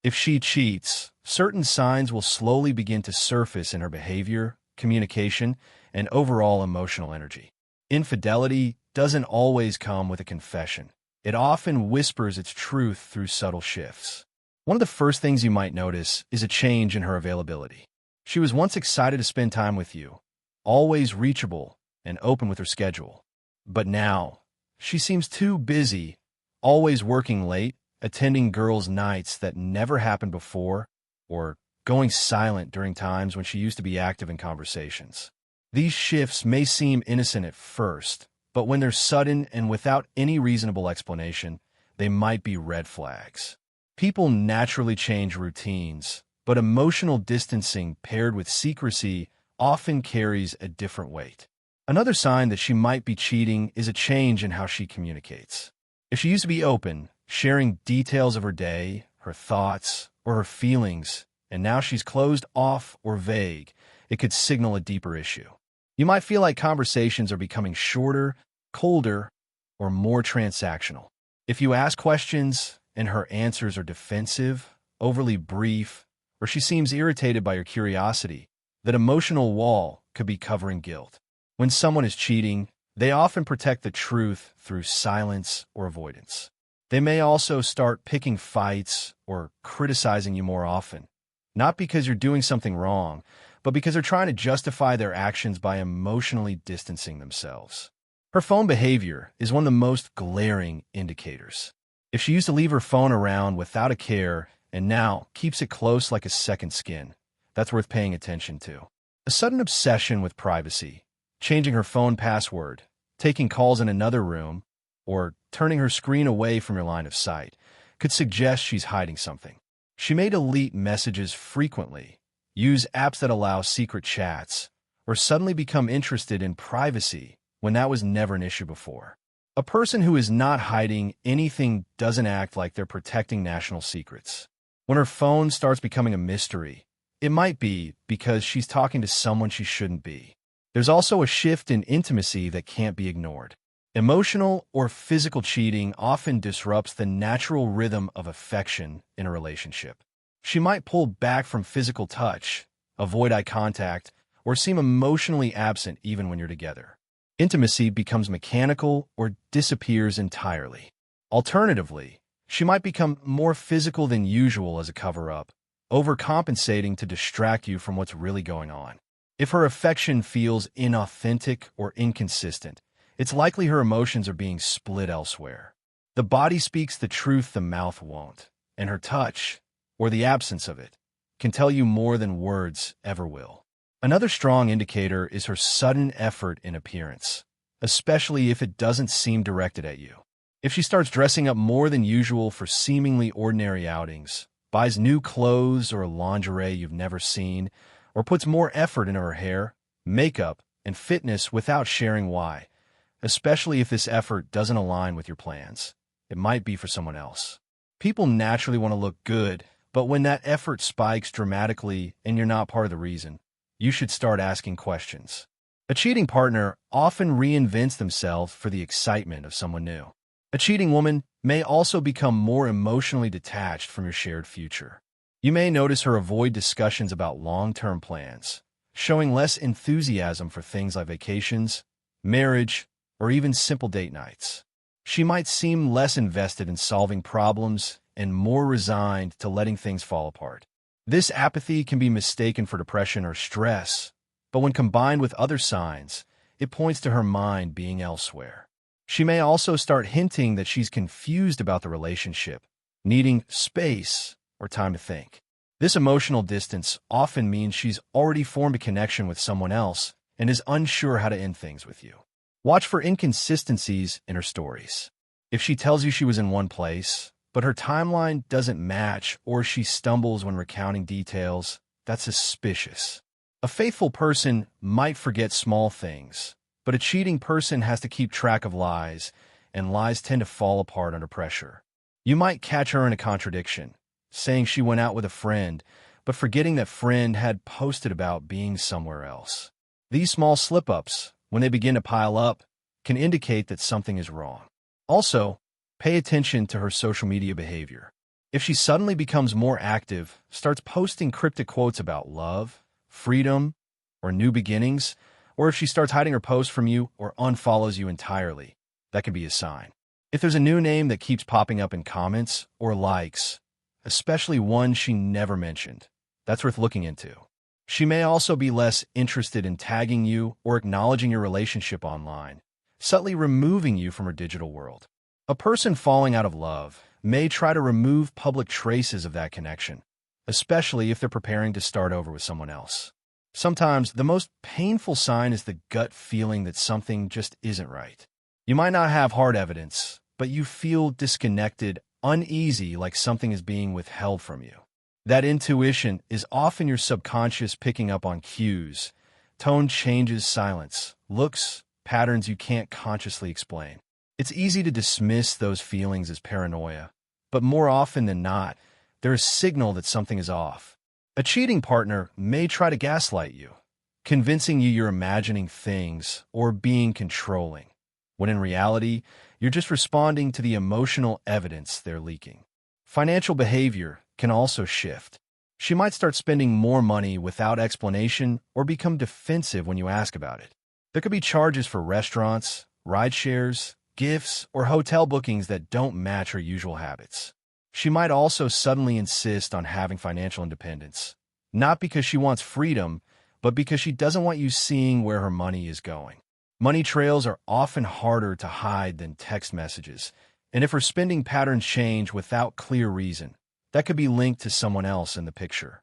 If she cheats, certain signs will slowly begin to surface in her behavior, communication, and overall emotional energy. Infidelity doesn't always come with a confession. It often whispers its truth through subtle shifts. One of the first things you might notice is a change in her availability. She was once excited to spend time with you, always reachable and open with her schedule. But now, she seems too busy, always working late, attending girls' nights that never happened before, or going silent during times when she used to be active in conversations. These shifts may seem innocent at first, but when they're sudden and without any reasonable explanation, they might be red flags. People naturally change routines, but emotional distancing paired with secrecy often carries a different weight. Another sign that she might be cheating is a change in how she communicates. If she used to be open, sharing details of her day, her thoughts, or her feelings, and now she's closed off or vague, it could signal a deeper issue. You might feel like conversations are becoming shorter, colder, or more transactional. If you ask questions and her answers are defensive, overly brief, or she seems irritated by your curiosity, that emotional wall could be covering guilt. When someone is cheating, they often protect the truth through silence or avoidance. They may also start picking fights or criticizing you more often, not because you're doing something wrong, but because they're trying to justify their actions by emotionally distancing themselves. Her phone behavior is one of the most glaring indicators. If she used to leave her phone around without a care and now keeps it close like a second skin, that's worth paying attention to. A sudden obsession with privacy, changing her phone password, taking calls in another room, or turning her screen away from your line of sight, could suggest she's hiding something. She may delete messages frequently, use apps that allow secret chats, or suddenly become interested in privacy when that was never an issue before. A person who is not hiding anything doesn't act like they're protecting national secrets. When her phone starts becoming a mystery, it might be because she's talking to someone she shouldn't be. There's also a shift in intimacy that can't be ignored. Emotional or physical cheating often disrupts the natural rhythm of affection in a relationship. She might pull back from physical touch, avoid eye contact, or seem emotionally absent even when you're together. Intimacy becomes mechanical or disappears entirely. Alternatively, she might become more physical than usual as a cover-up, overcompensating to distract you from what's really going on. If her affection feels inauthentic or inconsistent, it's likely her emotions are being split elsewhere. The body speaks the truth the mouth won't, and her touch, or the absence of it, can tell you more than words ever will. Another strong indicator is her sudden effort in appearance, especially if it doesn't seem directed at you. If she starts dressing up more than usual for seemingly ordinary outings, buys new clothes or lingerie you've never seen, or puts more effort into her hair, makeup, and fitness without sharing why, especially if this effort doesn't align with your plans, it might be for someone else. People naturally want to look good, but when that effort spikes dramatically and you're not part of the reason, you should start asking questions. A cheating partner often reinvents themselves for the excitement of someone new. A cheating woman may also become more emotionally detached from your shared future. You may notice her avoid discussions about long-term plans, showing less enthusiasm for things like vacations, marriage, or even simple date nights. She might seem less invested in solving problems and more resigned to letting things fall apart. This apathy can be mistaken for depression or stress, but when combined with other signs, it points to her mind being elsewhere. She may also start hinting that she's confused about the relationship, needing space or time to think. This emotional distance often means she's already formed a connection with someone else and is unsure how to end things with you. Watch for inconsistencies in her stories. If she tells you she was in one place, but her timeline doesn't match or she stumbles when recounting details, that's suspicious. A faithful person might forget small things, but a cheating person has to keep track of lies, and lies tend to fall apart under pressure. You might catch her in a contradiction, saying she went out with a friend, but forgetting that friend had posted about being somewhere else. These small slip-ups, when they begin to pile up, can indicate that something is wrong. Also, pay attention to her social media behavior. If she suddenly becomes more active, starts posting cryptic quotes about love, freedom, or new beginnings, or if she starts hiding her posts from you or unfollows you entirely, that could be a sign. If there's a new name that keeps popping up in comments or likes, especially one she never mentioned, that's worth looking into. She may also be less interested in tagging you or acknowledging your relationship online, subtly removing you from her digital world. A person falling out of love may try to remove public traces of that connection, especially if they're preparing to start over with someone else. Sometimes the most painful sign is the gut feeling that something just isn't right. You might not have hard evidence, but you feel disconnected, uneasy, like something is being withheld from you. That intuition is often your subconscious picking up on cues, tone changes, silence, looks, patterns you can't consciously explain. It's easy to dismiss those feelings as paranoia, but more often than not, they're a signal that something is off. A cheating partner may try to gaslight you, convincing you you're imagining things or being controlling, when in reality, you're just responding to the emotional evidence they're leaking. Financial behavior can also shift. She might start spending more money without explanation or become defensive when you ask about it. There could be charges for restaurants, ride shares, gifts, or hotel bookings that don't match her usual habits. She might also suddenly insist on having financial independence, not because she wants freedom, but because she doesn't want you seeing where her money is going. Money trails are often harder to hide than text messages, and if her spending patterns change without clear reason, that could be linked to someone else in the picture.